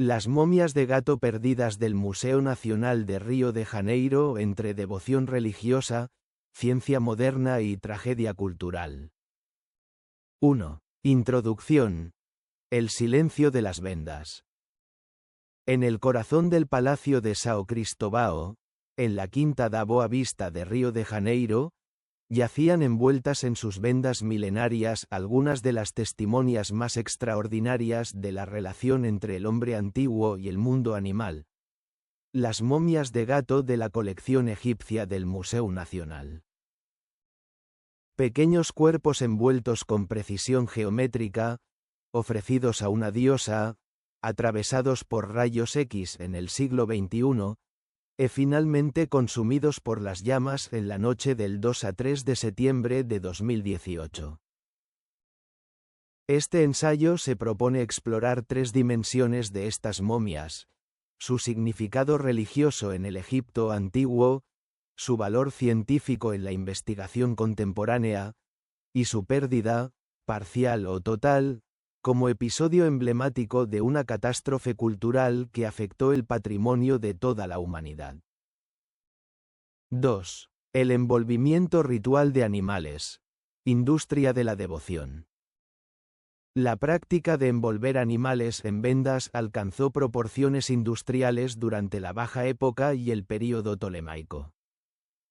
Las momias de gato perdidas del Museo Nacional de Río de Janeiro entre devoción religiosa, ciencia moderna y tragedia cultural. 1. Introducción. El silencio de las vendas. En el corazón del Palacio de São Cristóvão, en la Quinta da Boa Vista de Río de Janeiro, yacían envueltas en sus vendas milenarias algunas de las testimonias más extraordinarias de la relación entre el hombre antiguo y el mundo animal. Las momias de gato de la colección egipcia del Museo Nacional. Pequeños cuerpos envueltos con precisión geométrica, ofrecidos a una diosa, atravesados por rayos X en el siglo XXI, finalmente consumidos por las llamas en la noche del 2 a 3 de septiembre de 2018. Este ensayo se propone explorar tres dimensiones de estas momias: su significado religioso en el Egipto antiguo, su valor científico en la investigación contemporánea, y su pérdida, parcial o total, como episodio emblemático de una catástrofe cultural que afectó el patrimonio de toda la humanidad. 2. El envolvimiento ritual de animales. Industria de la devoción. La práctica de envolver animales en vendas alcanzó proporciones industriales durante la Baja Época y el período tolemaico.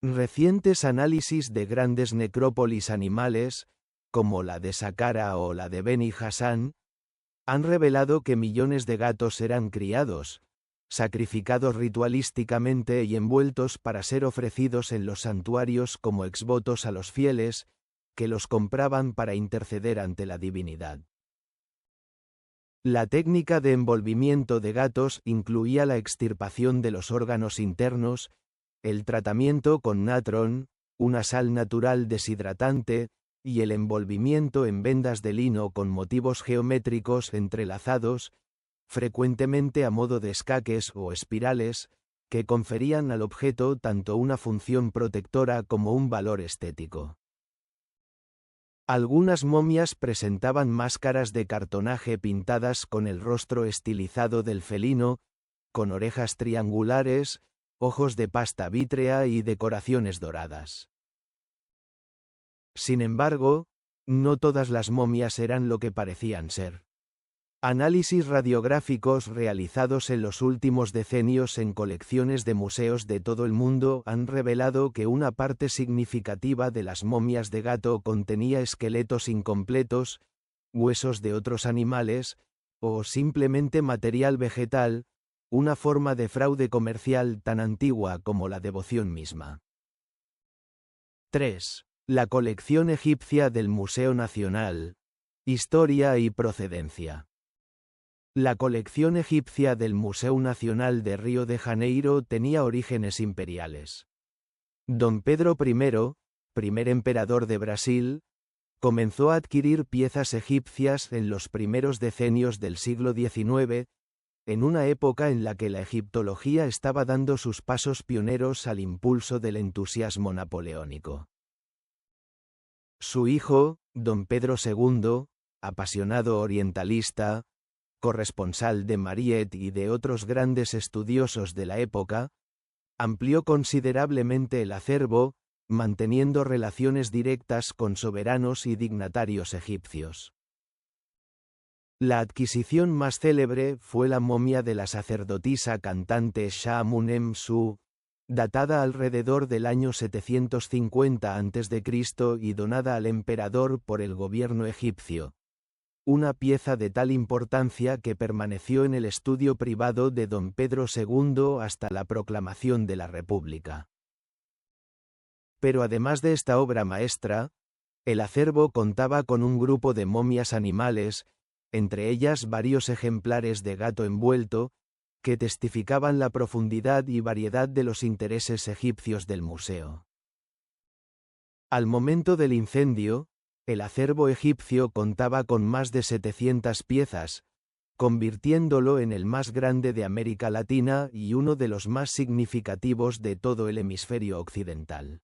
Recientes análisis de grandes necrópolis animales, como la de Saqqara o la de Beni Hasan, han revelado que millones de gatos eran criados, sacrificados ritualísticamente y envueltos para ser ofrecidos en los santuarios como exvotos a los fieles, que los compraban para interceder ante la divinidad. La técnica de envolvimiento de gatos incluía la extirpación de los órganos internos, el tratamiento con natron, una sal natural deshidratante, y el envolvimiento en vendas de lino con motivos geométricos entrelazados, frecuentemente a modo de escaques o espirales, que conferían al objeto tanto una función protectora como un valor estético. Algunas momias presentaban máscaras de cartonaje pintadas con el rostro estilizado del felino, con orejas triangulares, ojos de pasta vítrea y decoraciones doradas. Sin embargo, no todas las momias eran lo que parecían ser. Análisis radiográficos realizados en los últimos decenios en colecciones de museos de todo el mundo han revelado que una parte significativa de las momias de gato contenía esqueletos incompletos, huesos de otros animales, o simplemente material vegetal, una forma de fraude comercial tan antigua como la devoción misma. 3. La colección egipcia del Museo Nacional. Historia y procedencia. La colección egipcia del Museu Nacional de Río de Janeiro tenía orígenes imperiales. Don Pedro I, primer emperador de Brasil, comenzó a adquirir piezas egipcias en los primeros decenios del siglo XIX, en una época en la que la egiptología estaba dando sus pasos pioneros al impulso del entusiasmo napoleónico. Su hijo, don Pedro II, apasionado orientalista, corresponsal de Mariette y de otros grandes estudiosos de la época, amplió considerablemente el acervo, manteniendo relaciones directas con soberanos y dignatarios egipcios. La adquisición más célebre fue la momia de la sacerdotisa cantante Shah-Munem-Su, datada alrededor del año 750 a.C. y donada al emperador por el gobierno egipcio. Una pieza de tal importancia que permaneció en el estudio privado de don Pedro II hasta la proclamación de la República. Pero además de esta obra maestra, el acervo contaba con un grupo de momias animales, entre ellas varios ejemplares de gato envuelto, que testificaban la profundidad y variedad de los intereses egipcios del museo. Al momento del incendio, el acervo egipcio contaba con más de 700 piezas, convirtiéndolo en el más grande de América Latina y uno de los más significativos de todo el hemisferio occidental.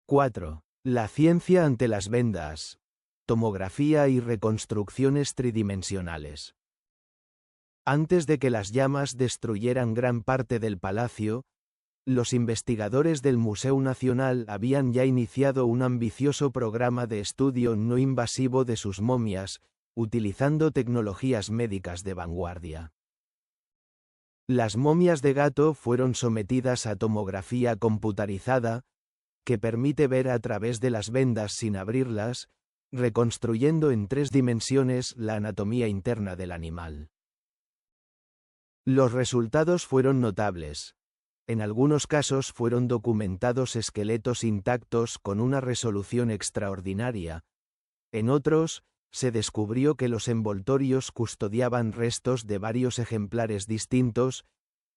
4. La ciencia ante las vendas. Tomografía y reconstrucciones tridimensionales. Antes de que las llamas destruyeran gran parte del palacio, los investigadores del Museo Nacional habían ya iniciado un ambicioso programa de estudio no invasivo de sus momias, utilizando tecnologías médicas de vanguardia. Las momias de gato fueron sometidas a tomografía computarizada, que permite ver a través de las vendas sin abrirlas, reconstruyendo en 3 dimensiones la anatomía interna del animal. Los resultados fueron notables. En algunos casos fueron documentados esqueletos intactos con una resolución extraordinaria. En otros, se descubrió que los envoltorios custodiaban restos de varios ejemplares distintos,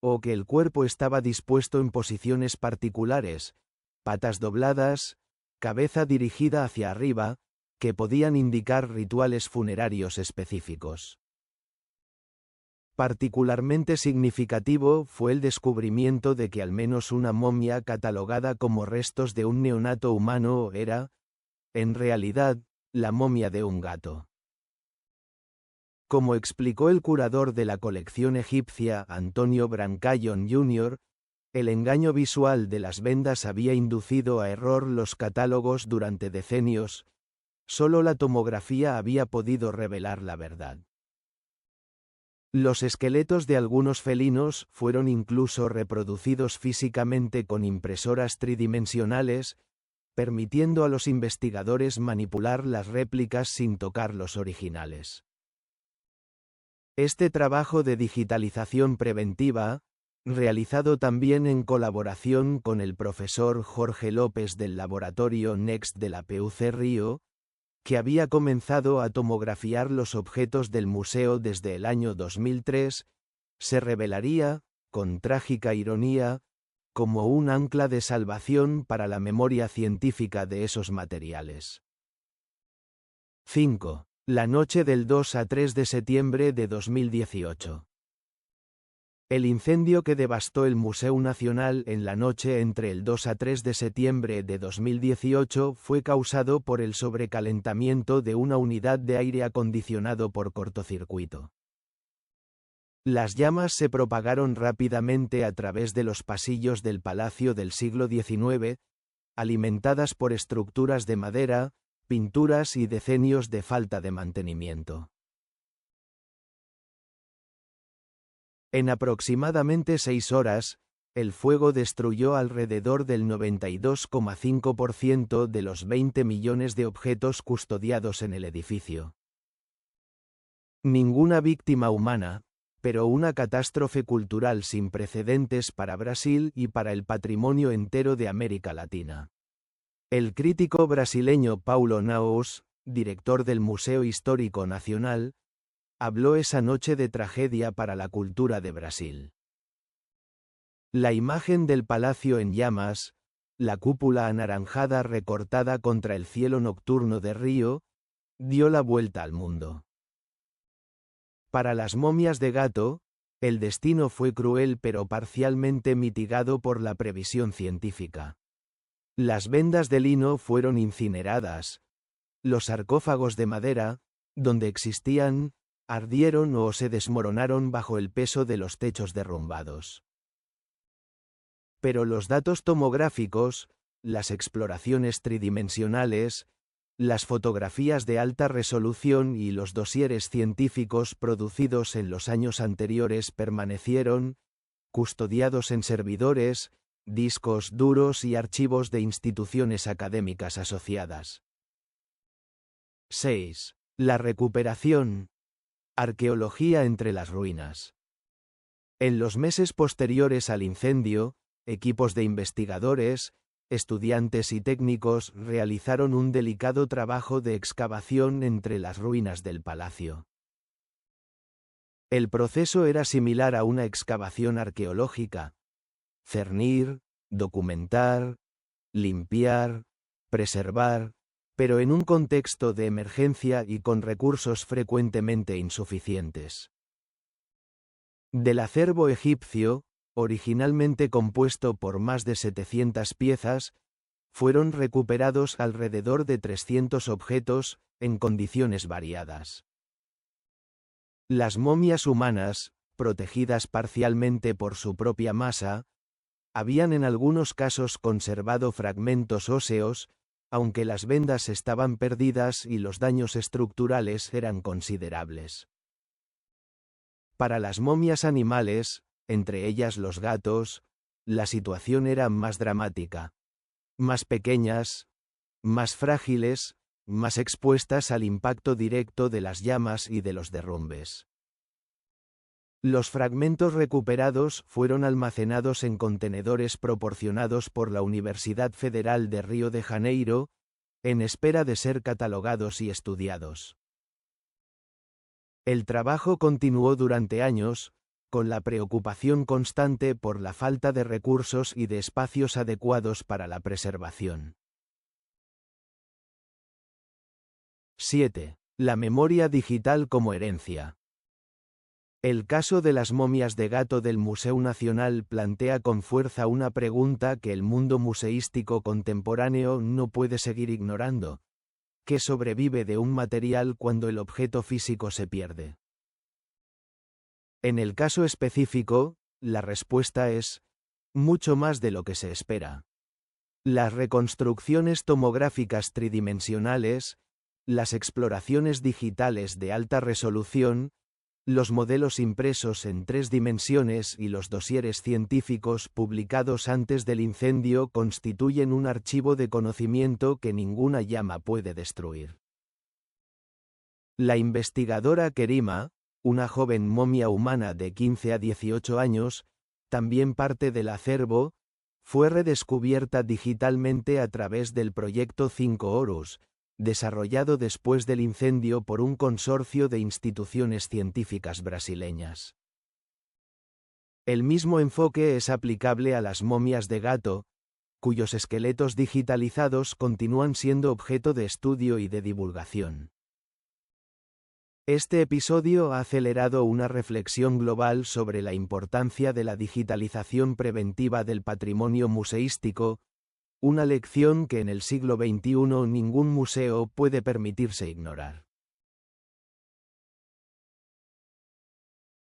o que el cuerpo estaba dispuesto en posiciones particulares, patas dobladas, cabeza dirigida hacia arriba, que podían indicar rituales funerarios específicos. Particularmente significativo fue el descubrimiento de que al menos una momia catalogada como restos de un neonato humano era, en realidad, la momia de un gato. Como explicó el curador de la colección egipcia Antonio Brancallon Jr., el engaño visual de las vendas había inducido a error los catálogos durante decenios. Solo la tomografía había podido revelar la verdad. Los esqueletos de algunos felinos fueron incluso reproducidos físicamente con impresoras tridimensionales, permitiendo a los investigadores manipular las réplicas sin tocar los originales. Este trabajo de digitalización preventiva, realizado también en colaboración con el profesor Jorge López del laboratorio NEXT de la PUC Río, que había comenzado a tomografiar los objetos del museo desde el año 2003, se revelaría, con trágica ironía, como un ancla de salvación para la memoria científica de esos materiales. 5. La noche del 2 a 3 de septiembre de 2018. El incendio que devastó el Museo Nacional en la noche entre el 2 a 3 de septiembre de 2018 fue causado por el sobrecalentamiento de una unidad de aire acondicionado por cortocircuito. Las llamas se propagaron rápidamente a través de los pasillos del palacio del siglo XIX, alimentadas por estructuras de madera, pinturas y decenios de falta de mantenimiento. En aproximadamente 6 horas, el fuego destruyó alrededor del 92,5% de los 20 millones de objetos custodiados en el edificio. Ninguna víctima humana, pero una catástrofe cultural sin precedentes para Brasil y para el patrimonio entero de América Latina. El crítico brasileño Paulo Naus, director del Museo Histórico Nacional, habló esa noche de tragedia para la cultura de Brasil. La imagen del palacio en llamas, la cúpula anaranjada recortada contra el cielo nocturno de Río, dio la vuelta al mundo. Para las momias de gato, el destino fue cruel pero parcialmente mitigado por la previsión científica. Las vendas de lino fueron incineradas. Los sarcófagos de madera, donde existían, ardieron o se desmoronaron bajo el peso de los techos derrumbados. Pero los datos tomográficos, las exploraciones tridimensionales, las fotografías de alta resolución y los dosieres científicos producidos en los años anteriores permanecieron, custodiados en servidores, discos duros y archivos de instituciones académicas asociadas. 6. La recuperación. Arqueología entre las ruinas. En los meses posteriores al incendio, equipos de investigadores, estudiantes y técnicos realizaron un delicado trabajo de excavación entre las ruinas del palacio. El proceso era similar a una excavación arqueológica: cernir, documentar, limpiar, preservar, pero en un contexto de emergencia y con recursos frecuentemente insuficientes. Del acervo egipcio, originalmente compuesto por más de 700 piezas, fueron recuperados alrededor de 300 objetos, en condiciones variadas. Las momias humanas, protegidas parcialmente por su propia masa, habían en algunos casos conservado fragmentos óseos, aunque las vendas estaban perdidas y los daños estructurales eran considerables. Para las momias animales, entre ellas los gatos, la situación era más dramática. Más pequeñas, más frágiles, más expuestas al impacto directo de las llamas y de los derrumbes. Los fragmentos recuperados fueron almacenados en contenedores proporcionados por la Universidad Federal de Río de Janeiro, en espera de ser catalogados y estudiados. El trabajo continuó durante años, con la preocupación constante por la falta de recursos y de espacios adecuados para la preservación. 7. La memoria digital como herencia. El caso de las momias de gato del Museo Nacional plantea con fuerza una pregunta que el mundo museístico contemporáneo no puede seguir ignorando: ¿qué sobrevive de un material cuando el objeto físico se pierde? En el caso específico, la respuesta es mucho más de lo que se espera. Las reconstrucciones tomográficas tridimensionales, las exploraciones digitales de alta resolución, los modelos impresos en 3 dimensiones y los dosieres científicos publicados antes del incendio constituyen un archivo de conocimiento que ninguna llama puede destruir. La investigadora Kerima, una joven momia humana de 15 a 18 años, también parte del acervo, fue redescubierta digitalmente a través del proyecto 5 Horus, desarrollado después del incendio por un consorcio de instituciones científicas brasileñas. El mismo enfoque es aplicable a las momias de gato, cuyos esqueletos digitalizados continúan siendo objeto de estudio y de divulgación. Este episodio ha acelerado una reflexión global sobre la importancia de la digitalización preventiva del patrimonio museístico, una lección que en el siglo XXI ningún museo puede permitirse ignorar.